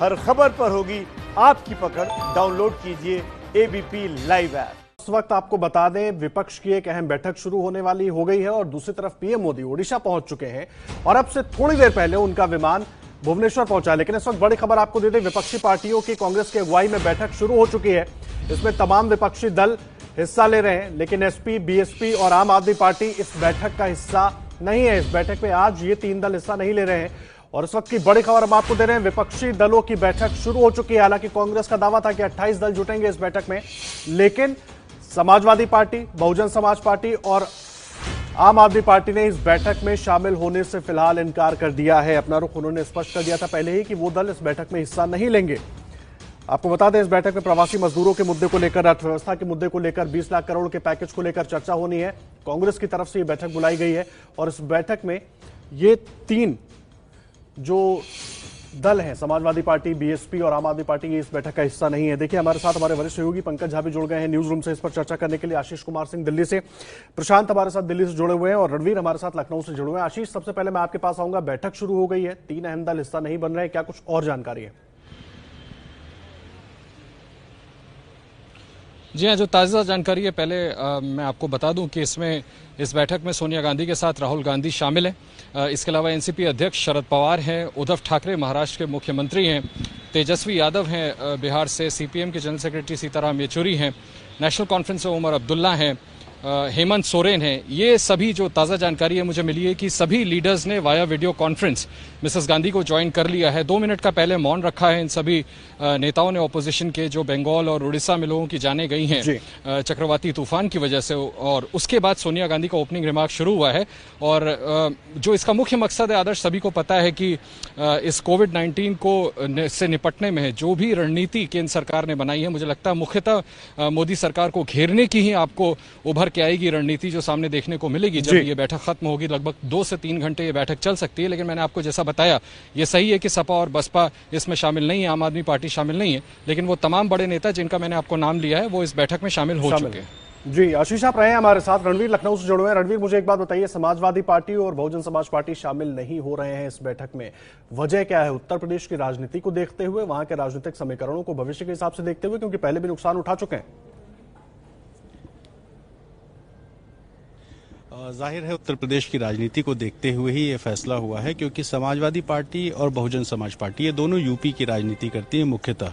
हर खबर पर होगी आपकी पकड़। डाउनलोड कीजिए एबीपी लाइव ऐप। इस वक्त आपको बता दें, विपक्ष की एक अहम बैठक शुरू होने वाली हो गई है और दूसरी तरफ पीएम मोदी ओडिशा पहुंच चुके हैं और अब से थोड़ी देर पहले उनका विमान भुवनेश्वर पहुंचा। लेकिन इस वक्त बड़ी खबर आपको दे दें, विपक्षी पार्टियों की कांग्रेस की अगुवाई में बैठक शुरू हो चुकी है। इसमें तमाम विपक्षी दल हिस्सा ले रहे हैं, लेकिन एसपी, बीएसपी और आम आदमी पार्टी इस बैठक का हिस्सा नहीं है। इस बैठक में आज ये तीन दल हिस्सा नहीं ले रहे हैं और इस वक्त की बड़ी खबर हम आपको दे रहे हैं, विपक्षी दलों की बैठक शुरू हो चुकी है। हालांकि कांग्रेस का दावा था कि 28 दल जुटेंगे इस बैठक में, लेकिन समाजवादी पार्टी, बहुजन समाज पार्टी और आम आदमी पार्टी ने इस बैठक में शामिल होने से फिलहाल इनकार कर दिया है। अपना रुख उन्होंने स्पष्ट कर दिया था पहले ही कि वो दल इस बैठक में हिस्सा नहीं लेंगे। आपको बता दें, इस बैठक में प्रवासी मजदूरों के मुद्दे को लेकर, अर्थव्यवस्था के मुद्दे को लेकर, 20 लाख करोड़ के पैकेज को लेकर चर्चा होनी है। कांग्रेस की तरफ से यह बैठक बुलाई गई है और इस बैठक में ये तीन जो दल हैं, समाजवादी पार्टी, बीएसपी और आम आदमी पार्टी, ये इस बैठक का हिस्सा नहीं है। देखिए, हमारे साथ हमारे वरिष्ठ सहयोगी पंकज झा भी जुड़ गए हैं न्यूज रूम से इस पर चर्चा करने के लिए। आशीष कुमार सिंह दिल्ली से, प्रशांत हमारे साथ दिल्ली से जुड़े हुए हैं और रणवीर हमारे साथ लखनऊ से जुड़े हुए हैं। आशीष, सबसे पहले मैं आपके पास आऊंगा, बैठक शुरू हो गई है, तीन अहम दल हिस्सा नहीं बन रहे हैं, क्या कुछ और जानकारी है? जी हाँ, जो ताज़ा जानकारी है, पहले मैं आपको बता दूं कि इस बैठक में सोनिया गांधी के साथ राहुल गांधी शामिल हैं। इसके अलावा एनसीपी अध्यक्ष शरद पवार हैं, उद्धव ठाकरे महाराष्ट्र के मुख्यमंत्री हैं, तेजस्वी यादव हैं बिहार से, सीपीएम के जनरल सेक्रेटरी सीताराम येचुरी हैं, नेशनल कॉन्फ्रेंस से उमर अब्दुल्ला हैं, हेमंत सोरेन है। ये सभी जो ताज़ा जानकारी है मुझे मिली है कि सभी लीडर्स ने via video conference Mrs Gandhi को ज्वाइन कर लिया है। 2 मिनट का पहले मौन रखा है इन सभी नेताओं ने, ऑपोजिशन के, जो बंगाल और उड़ीसा में लोगों की जाने गई हैं चक्रवाती तूफान की वजह से। और उसके बाद सोनिया गांधी का ओपनिंग रिमार्क शुरू हुआ है और जो इसका मुख्य मकसद है, आदर्श सभी को पता है कि इस कोविड-19 को से निपटने में जो भी रणनीति केंद्र सरकार ने बनाई है, मुझे लगता है मुख्यतः मोदी सरकार को घेरने की ही आपको उभर के आएगी रणनीति जो सामने देखने को मिलेगी जब ये बैठक खत्म होगी। लगभग 2 से 3 घंटे ये बैठक चल सकती है। लेकिन मैंने आपको जैसा बताया, ये सही है कि सपा और बसपा इसमें शामिल नहीं है, आम आदमी पार्टी शामिल नहीं है, लेकिन वो तमाम बड़े नेता जिनका मैंने आपको नाम लिया है वो इस बैठक में शामिल हो चुके हैं। जी, आशीष आप रहे हैं हमारे साथ। रणवीर लखनऊ से जुड़े हुए हैं। रणवीर, मुझे एक बात बताइए, समाजवादी पार्टी और बहुजन समाज पार्टी शामिल नहीं हो रहे हैं इस बैठक में, वजह क्या है? उत्तर प्रदेश की राजनीति को देखते हुए, वहां के राजनीतिक समीकरणों को भविष्य के हिसाब से देखते हुए, क्योंकि पहले भी नुकसान उठा चुके हैं? जाहिर है उत्तर प्रदेश की राजनीति को देखते हुए ही ये फैसला हुआ है, क्योंकि समाजवादी पार्टी और बहुजन समाज पार्टी ये दोनों यूपी की राजनीति करती है मुख्यतः,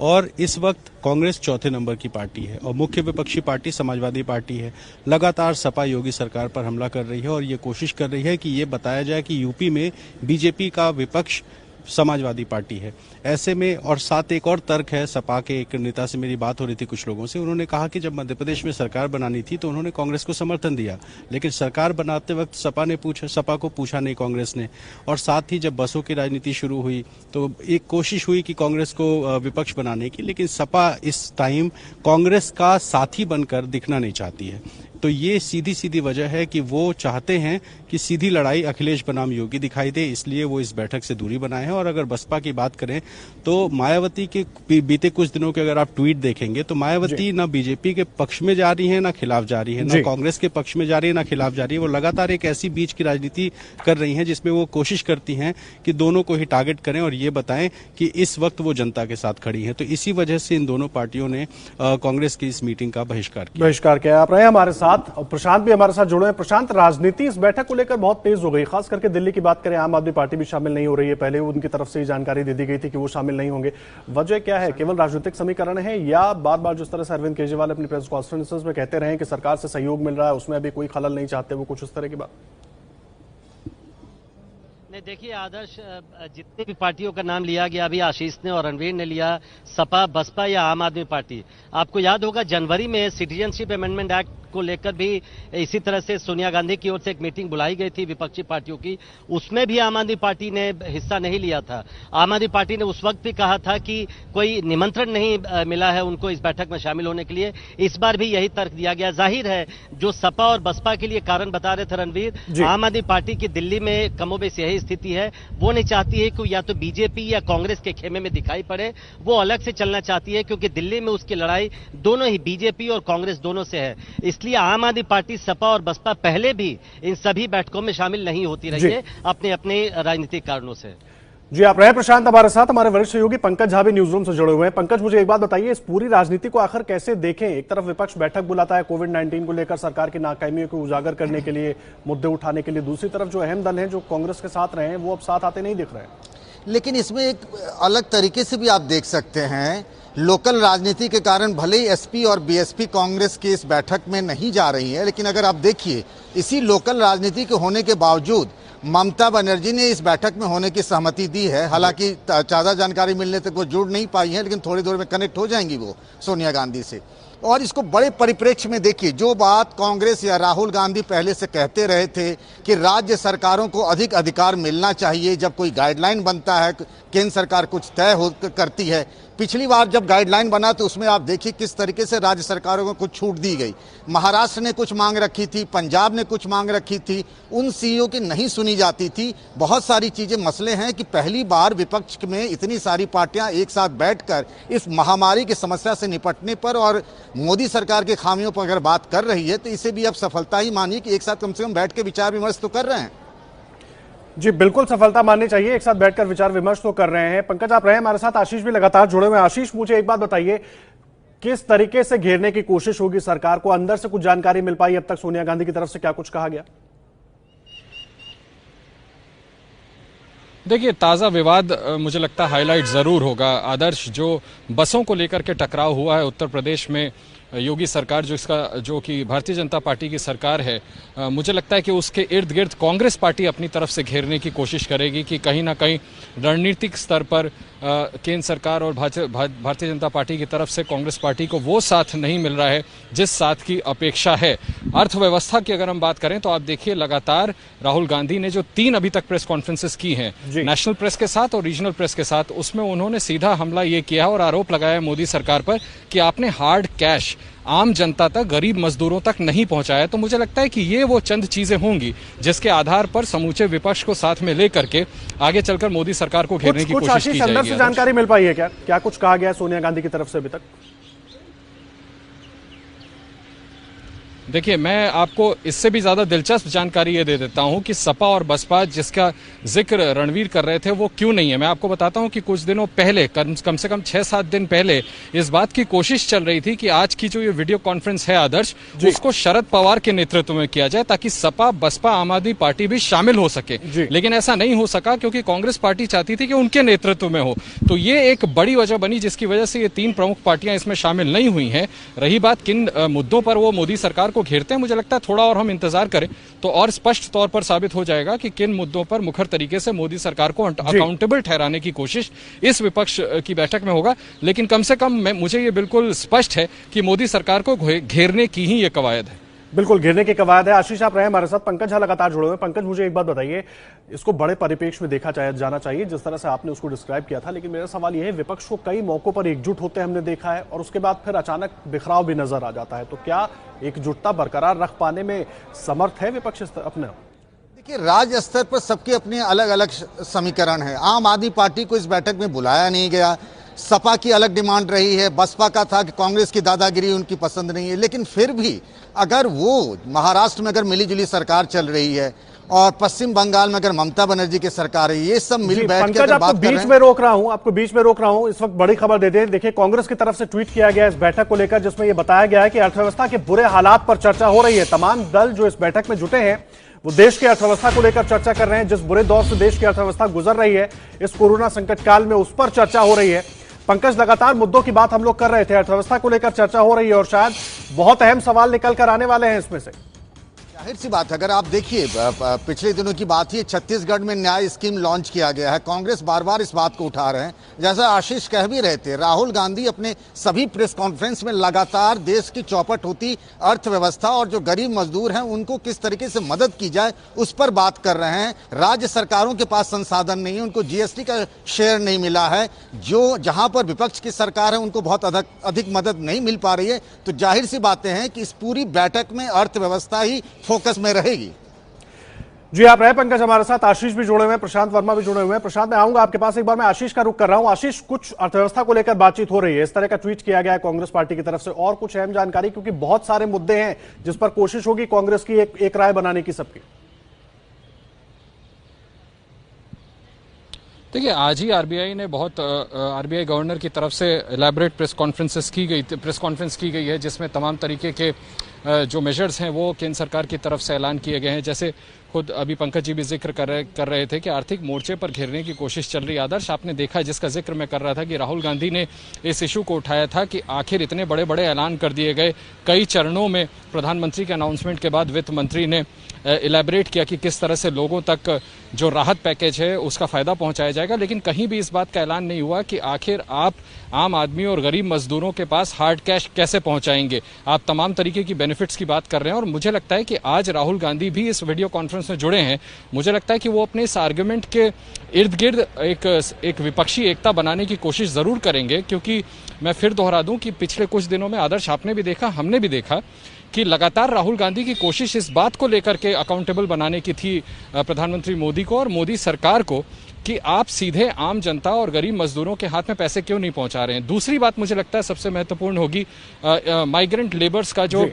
और इस वक्त कांग्रेस चौथे नंबर की पार्टी है और मुख्य विपक्षी पार्टी समाजवादी पार्टी है। लगातार सपा योगी सरकार पर हमला कर रही है और ये कोशिश कर रही है कि ये बताया जाए कि यूपी में बीजेपी का विपक्ष समाजवादी पार्टी है। ऐसे में, और साथ एक और तर्क है, सपा के एक नेता से मेरी बात हो रही थी कुछ लोगों से, उन्होंने कहा कि जब मध्य प्रदेश में सरकार बनानी थी तो उन्होंने कांग्रेस को समर्थन दिया, लेकिन सरकार बनाते वक्त सपा को पूछा नहीं कांग्रेस ने। और साथ ही जब बसों की राजनीति शुरू हुई तो एक कोशिश हुई कि कांग्रेस को विपक्ष बनाने की, लेकिन सपा इस टाइम कांग्रेस का साथी बनकर दिखना नहीं चाहती है। तो ये सीधी सीधी वजह है कि वो चाहते हैं कि सीधी लड़ाई अखिलेश बनाम योगी दिखाई दे, इसलिए वो इस बैठक से दूरी बनाए हैं। और अगर बसपा की बात करें तो मायावती के बीते कुछ दिनों के अगर आप ट्वीट देखेंगे तो मायावती ना बीजेपी के पक्ष में जा रही है, ना खिलाफ जा रही है, ना कांग्रेस के पक्ष में जा रही है, ना खिलाफ जा रही है। वो लगातार एक ऐसी बीच की राजनीति कर रही है जिसमें वो कोशिश करती हैं कि दोनों को ही टारगेट करें और ये बताएं कि इस वक्त वो जनता के साथ खड़ी है। तो इसी वजह से इन दोनों पार्टियों ने कांग्रेस की इस मीटिंग का बहिष्कार किया। आप रहे हमारे साथ, प्रशांत भी हमारे साथ जुड़े हैं। प्रशांत, राजनीति इस बैठक को लेकर बहुत तेज हो गई, खास करके दिल्ली की बात करें, आम आदमी पार्टी भी शामिल नहीं हो रही है। पहले उनकी तरफ से जानकारी दे दी गई थी कि वो शामिल नहीं होंगे। वजह क्या है? केवल राजनीतिक समीकरण है या बार बार जिस तरह से अरविंद केजरीवाल अपनी प्रेस कॉन्फ्रेंसेस में कहते रहे कि सरकार से सहयोग मिल रहा है, उसमें अभी कोई खलल नहीं चाहते, वो कुछ इस तरह की बात? देखिए आदर्श, जितनी भी पार्टियों का नाम लिया गया, अभी आशीष ने और रणवीर ने लिया, सपा, बसपा या आम आदमी पार्टी, आपको याद होगा जनवरी में सिटीजनशिप अमेंडमेंट एक्ट को लेकर भी इसी तरह से सोनिया गांधी की ओर से एक मीटिंग बुलाई गई थी विपक्षी पार्टियों की, उसमें भी आम आदमी पार्टी ने हिस्सा नहीं लिया था। आम आदमी पार्टी ने उस वक्त भी कहा था कि कोई निमंत्रण नहीं मिला है उनको इस बैठक में शामिल होने के लिए। इस बार भी यही तर्क दिया गया। जाहिर है जो सपा और बसपा के लिए कारण बता रहे थे रणवीर, आम आदमी पार्टी की दिल्ली में कमोबेश यही स्थिति है। वो नहीं चाहती है कि या तो बीजेपी या कांग्रेस के खेमे में दिखाई पड़े, वो अलग से चलना चाहती है, क्योंकि दिल्ली में उसकी लड़ाई दोनों ही बीजेपी और कांग्रेस दोनों से है। इसलिए आम आदमी पार्टी, सपा और बसपा पहले भी इन सभी बैठकों में शामिल नहीं होती रही है अपने अपने राजनीतिक कारणों से। जी, आप रहे प्रशांत हमारे साथ। हमारे वरिष्ठ सहयोगी पंकज झा भी न्यूज रूम से जुड़े हुए हैं। पंकज, मुझे एक बात बताइए, इस पूरी राजनीति को आखिर कैसे देखें? एक तरफ विपक्ष बैठक बुलाता है कोविड-19 को लेकर सरकार की नाकामियों को उजागर करने के लिए, मुद्दे उठाने के लिए, दूसरी तरफ जो अहम दल हैं जो कांग्रेस के साथ रहे हैं वो अब साथ आते नहीं दिख रहे हैं। लेकिन इसमें एक अलग तरीके से भी आप देख सकते हैं, लोकल राजनीति के कारण भले ही एसपी और बीएसपी कांग्रेस की इस बैठक में नहीं जा रही है, लेकिन अगर आप देखिए इसी लोकल राजनीति के होने के बावजूद ममता बनर्जी ने इस बैठक में होने की सहमति दी है। हालांकि ज्यादा जानकारी मिलने तक वो जुड़ नहीं पाई है, लेकिन थोड़ी देर में कनेक्ट हो जाएंगी वो सोनिया गांधी से। और इसको बड़े परिप्रेक्ष्य में देखिए, जो बात कांग्रेस या राहुल गांधी पहले से कहते रहे थे कि राज्य सरकारों को अधिक अधिकार मिलना चाहिए, जब कोई गाइडलाइन बनता है, केंद्र सरकार कुछ तय करती है। पिछली बार जब गाइडलाइन बना तो उसमें आप देखिए किस तरीके से राज्य सरकारों को कुछ छूट दी गई। महाराष्ट्र ने कुछ मांग रखी थी, पंजाब ने कुछ मांग रखी थी, उन सीईओ की नहीं सुनी जाती थी। बहुत सारी चीजें मसले हैं कि पहली बार विपक्ष में इतनी सारी पार्टियां एक साथ बैठकर इस महामारी की समस्या से निपटने पर और मोदी सरकार के खामियों पर अगर बात कर रही है तो इसे भी अब सफलता ही मानिए कि एक साथ कम से कम बैठ के विचार विमर्श तो कर रहे हैं। जी, बिल्कुल सफलता माननी चाहिए, एक साथ बैठकर विचार विमर्श तो कर रहे हैं। पंकज, आप रहे हमारे साथ, आशीष भी लगातार जुड़े हुए हैं। आशीष, मुझे एक बात बताइए, किस तरीके से घेरने की कोशिश होगी सरकार को? अंदर से कुछ जानकारी मिल पाई अब तक? सोनिया गांधी की तरफ से क्या कुछ कहा गया? देखिए, ताज़ा विवाद मुझे लगता है हाईलाइट ज़रूर होगा। आदर्श, जो बसों को लेकर के टकराव हुआ है उत्तर प्रदेश में, योगी सरकार जो कि भारतीय जनता पार्टी की सरकार है, मुझे लगता है कि उसके इर्द गिर्द कांग्रेस पार्टी अपनी तरफ से घेरने की कोशिश करेगी कि कहीं ना कहीं रणनीतिक स्तर पर केंद्र सरकार और भारतीय जनता पार्टी की तरफ से कांग्रेस पार्टी को वो साथ नहीं मिल रहा है जिस साथ की अपेक्षा है। अर्थव्यवस्था की अगर हम बात करें तो आप देखिए, लगातार राहुल गांधी ने जो 3 अभी तक प्रेस कॉन्फ्रेंसेस की हैं, नेशनल प्रेस के साथ और रीजनल प्रेस के साथ, उसमें उन्होंने सीधा हमला ये किया और आरोप लगाया मोदी सरकार पर कि आपने हार्ड कैश आम जनता तक, गरीब मजदूरों तक नहीं पहुंचाया। तो मुझे लगता है कि ये वो चंद चीजें होंगी जिसके आधार पर समूचे विपक्ष को साथ में लेकर के आगे चलकर मोदी सरकार को घेरने की कोशिश की जाएगी। अंदर से जानकारी मिल पाई है क्या कुछ कहा गया है सोनिया गांधी की तरफ से अभी तक? देखिए, मैं आपको इससे भी ज्यादा दिलचस्प जानकारी ये दे देता हूं कि सपा और बसपा जिसका जिक्र रणवीर कर रहे थे वो क्यों नहीं है। मैं आपको बताता हूं कि कुछ दिनों पहले, कम से कम 6-7 दिन पहले, इस बात की कोशिश चल रही थी कि आज की जो ये वीडियो कॉन्फ्रेंस है आदर्श, उसको शरद पवार के नेतृत्व में किया जाए ताकि सपा, बसपा, आम आदमी पार्टी भी शामिल हो सके। लेकिन ऐसा नहीं हो सका क्योंकि कांग्रेस पार्टी चाहती थी कि उनके नेतृत्व में हो। तो ये एक बड़ी वजह बनी जिसकी वजह से ये 3 प्रमुख पार्टियां इसमें शामिल नहीं हुई हैं। रही बात किन मुद्दों पर वो मोदी सरकार को घेरते हैं, मुझे लगता है थोड़ा और हम इंतजार करें तो और स्पष्ट तौर पर साबित हो जाएगा कि किन मुद्दों पर मुखर तरीके से मोदी सरकार को अकाउंटेबल ठहराने की कोशिश इस विपक्ष की बैठक में होगा। लेकिन कम से कम मुझे ये बिल्कुल स्पष्ट है कि मोदी सरकार को घेरने की ही ये कवायद है। बिल्कुल घेरने की कवायद है। आशीष, आप रहे हमारे साथ। पंकज झा लगातार जुड़े हुए हैं। पंकज, मुझे एक बात बताइए, इसको बड़े परिप्रेक्ष्य में देखा जाना चाहिए जिस तरह से आपने उसको डिस्क्राइब किया था, लेकिन मेरा सवाल यह है, विपक्ष को कई मौकों पर एकजुट होते हमने देखा है और उसके बाद फिर अचानक बिखराव भी नजर आ जाता है। तो क्या एकजुटता बरकरार रख पाने में समर्थ है विपक्ष अपने? देखिए, राज्य स्तर पर सबके अपने अलग अलग समीकरण है। आम आदमी पार्टी को इस बैठक में बुलाया नहीं गया। सपा की अलग डिमांड रही है, बसपा का था कि कांग्रेस की दादागिरी उनकी पसंद नहीं है। लेकिन फिर भी अगर वो महाराष्ट्र में अगर मिलीजुली सरकार चल रही है और पश्चिम बंगाल में अगर ममता बनर्जी की सरकार है, ये सब मिल बैठ के आपको बीच में रोक रहा हूं, इस वक्त बड़ी खबर देते हैं। देखिए, कांग्रेस की तरफ से ट्वीट किया गया इस बैठक को लेकर जिसमें यह बताया गया है कि अर्थव्यवस्था के बुरे हालात पर चर्चा हो रही है। तमाम दल जो इस बैठक में जुटे हैं वो देश की अर्थव्यवस्था को लेकर चर्चा कर रहे हैं। जिस बुरे दौर से देश की अर्थव्यवस्था गुजर रही है इस कोरोना संकट काल में, उस पर चर्चा हो रही है। पंकज, लगातार मुद्दों की बात हम लोग कर रहे थे, अर्थव्यवस्था को लेकर चर्चा हो रही है और शायद बहुत अहम सवाल निकल कर आने वाले हैं इसमें से। जाहिर सी बात है, अगर आप देखिए पिछले दिनों की बात ही, छत्तीसगढ़ में न्याय स्कीम लॉन्च किया गया है। कांग्रेस बार बार इस बात को उठा रहे हैं। जैसा आशीष कह भी रहे थे, राहुल गांधी अपने सभी प्रेस कॉन्फ्रेंस में लगातार देश की चौपट होती अर्थव्यवस्था और जो गरीब मजदूर हैं उनको किस तरीके से मदद की जाए उस पर बात कर रहे हैं। राज्य सरकारों के पास संसाधन नहीं है, उनको जीएसटी का शेयर नहीं मिला है, जो जहां पर विपक्ष की सरकार है उनको बहुत अधिक मदद नहीं मिल पा रही है। तो जाहिर सी बातें हैं कि इस पूरी बैठक में अर्थव्यवस्था ही फोकस में रहेगी। जी, आप रहे पंकज हमारे साथ। आशीष भी जुड़े हुए हैं, प्रशांत वर्मा भी जुड़े हुए हैं। प्रशांत, मैं आऊंगा आपके पास, एक बार मैं आशीष का रुख कर रहा हूं। आशीष, कुछ अर्थव्यवस्था को लेकर बातचीत हो रही है, इस तरह का ट्वीट किया गया है कांग्रेस पार्टी की तरफ से, और कुछ अहम जानकारी, क्योंकि बहुत सारे मुद्दे हैं जिस पर कोशिश होगी कांग्रेस की एक राय बनाने की सबकी। देखिए, आज ही आरबीआई ने आरबीआई गवर्नर की तरफ से इलेबोरेट प्रेस कॉन्फ्रेंस की गई है, जिसमें तमाम तरीके के जो मेजर्स हैं वो केंद्र सरकार की तरफ से ऐलान किए गए हैं। जैसे खुद अभी पंकज जी भी जिक्र कर रहे थे कि आर्थिक मोर्चे पर घेरने की कोशिश चल रही है। आदर्श, आपने देखा, जिसका जिक्र मैं कर रहा था कि राहुल गांधी ने इस इशू को उठाया था कि आखिर इतने बड़े बड़े ऐलान कर दिए गए, कई चरणों में प्रधानमंत्री के अनाउंसमेंट के बाद वित्त मंत्री ने इलेबोरेट किया कि किस तरह से लोगों तक जो राहत पैकेज है उसका फायदा पहुंचाया जाएगा, लेकिन कहीं भी इस बात का ऐलान नहीं हुआ कि आखिर आप आम आदमी और गरीब मजदूरों के पास हार्ड कैश कैसे पहुंचाएंगे। आप तमाम तरीके की बेनिफिट्स की बात कर रहे हैं और मुझे लगता है कि आज राहुल गांधी भी इस वीडियो कॉन्फ्रेंस में जुड़े हैं। मुझे लगता है कि वो अपने इस आर्गुमेंट के इर्द गिर्द एक विपक्षी एकता बनाने की कोशिश जरूर करेंगे, क्योंकि मैं फिर दोहरा दूं कि पिछले कुछ दिनों में, आदर्श, आपने भी देखा, हमने भी देखा कि लगातार राहुल गांधी की कोशिश इस बात को लेकर के अकाउंटेबल बनाने की थी प्रधानमंत्री मोदी को और मोदी सरकार को कि आप सीधे आम जनता और गरीब मजदूरों के हाथ में पैसे क्यों नहीं पहुंचा रहे हैं। दूसरी बात मुझे लगता है सबसे महत्वपूर्ण होगी माइग्रेंट लेबर्स का जो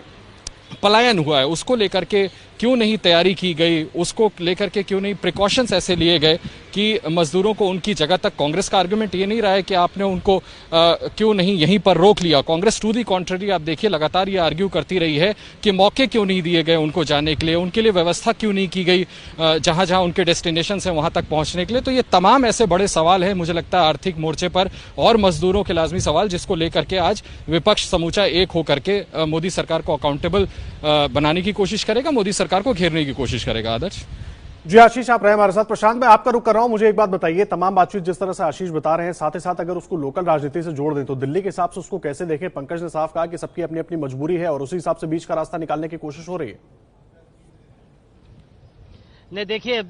पलायन हुआ है उसको लेकर के क्यों नहीं तैयारी की गई, उसको लेकर के क्यों नहीं प्रिकॉशंस ऐसे लिए गए कि मजदूरों को उनकी जगह तक। कांग्रेस का आर्गुमेंट ये नहीं रहा है कि आपने उनको क्यों नहीं यहीं पर रोक लिया। कांग्रेस टू दी कॉन्ट्ररी, आप देखिए, लगातार ये आर्ग्यू करती रही है कि मौके क्यों नहीं दिए गए उनको जाने के लिए, उनके लिए व्यवस्था क्यों नहीं की गई जहां जहां उनके डेस्टिनेशन है वहां तक पहुंचने के लिए। तो ये तमाम ऐसे बड़े सवाल है, मुझे लगता है आर्थिक मोर्चे पर और मजदूरों के लाजमी सवाल, जिसको लेकर के आज विपक्ष समूचा एक होकर के मोदी सरकार को अकाउंटेबल बनाने की कोशिश करेगा, मोदी सरकार को घेरने की कोशिश करेगा। आदर्श जी, आशीष आप रहे हमारे साथ। प्रशांत, मैं आपका रुख कर रहा हूं। मुझे एक बात बताइए, तमाम बातचीत जिस तरह से आशीष बता रहे हैं, साथ ही साथ अगर उसको लोकल राजनीति से जोड़ दें तो दिल्ली के हिसाब से उसको कैसे देखें? पंकज ने साफ कहा कि सबकी अपनी अपनी मजबूरी है और उसी हिसाब से बीच का रास्ता निकालने की कोशिश हो रही है। नहीं, देखिए,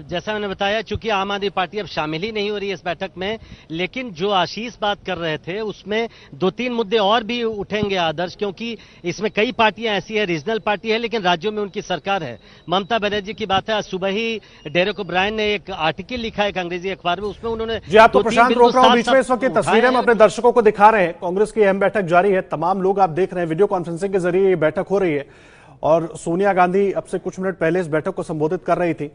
जैसा मैंने बताया, चूंकि आम आदमी पार्टी अब शामिल ही नहीं हो रही है इस बैठक में, लेकिन जो आशीष बात कर रहे थे उसमें 2-3 मुद्दे और भी उठेंगे, आदर्श, क्योंकि इसमें कई पार्टियां ऐसी है, रीजनल पार्टी है, लेकिन राज्यों में उनकी सरकार है। ममता बनर्जी की बात है, आज सुबह ही डेरेक ओब्रायन ने एक आर्टिकल लिखा है एक अंग्रेजी अखबार में, उसमें उन्होंने जी, आपको प्रशांत रोक रहा हूं बीच में। इस वक्त की तस्वीरें हम अपने दर्शकों को दिखा रहे हैं। कांग्रेस की अहम बैठक जारी है, तमाम लोग आप देख रहे हैं, वीडियो कॉन्फ्रेंसिंग के जरिए ये बैठक हो रही है और सोनिया गांधी अब से कुछ मिनट पहले इस बैठक को संबोधित कर रही थी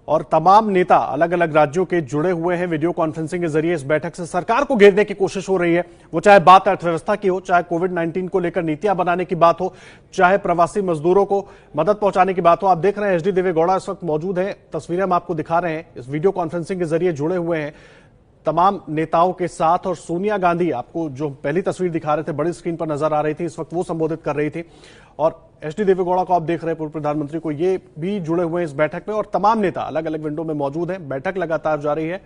और तमाम नेता अलग अलग राज्यों के जुड़े हुए हैं। वीडियो कॉन्फ्रेंसिंग के जरिए इस बैठक से सरकार को घेरने की कोशिश हो रही है, वो चाहे बात अर्थव्यवस्था की हो, चाहे कोविड-19 को लेकर नीतियां बनाने की बात हो, चाहे प्रवासी मजदूरों को मदद पहुंचाने की बात हो। आप देख रहे हैं एचडी देवेगौड़ा इस वक्त मौजूद है, तस्वीरें हम आपको दिखा रहे हैं, इस वीडियो कॉन्फ्रेंसिंग के जरिए जुड़े हुए हैं तमाम नेताओं के साथ। और सोनिया गांधी, आपको जो पहली तस्वीर दिखा रहे थे बड़ी स्क्रीन पर नजर आ रही थी, इस वक्त वो संबोधित कर रही थी। और एचडी देवेगौड़ा को आप देख रहे हैं, पूर्व प्रधानमंत्री को, ये भी जुड़े हुए हैं इस बैठक में और तमाम नेता अलग अलग विंडो में मौजूद हैं। बैठक लगातार जारी है।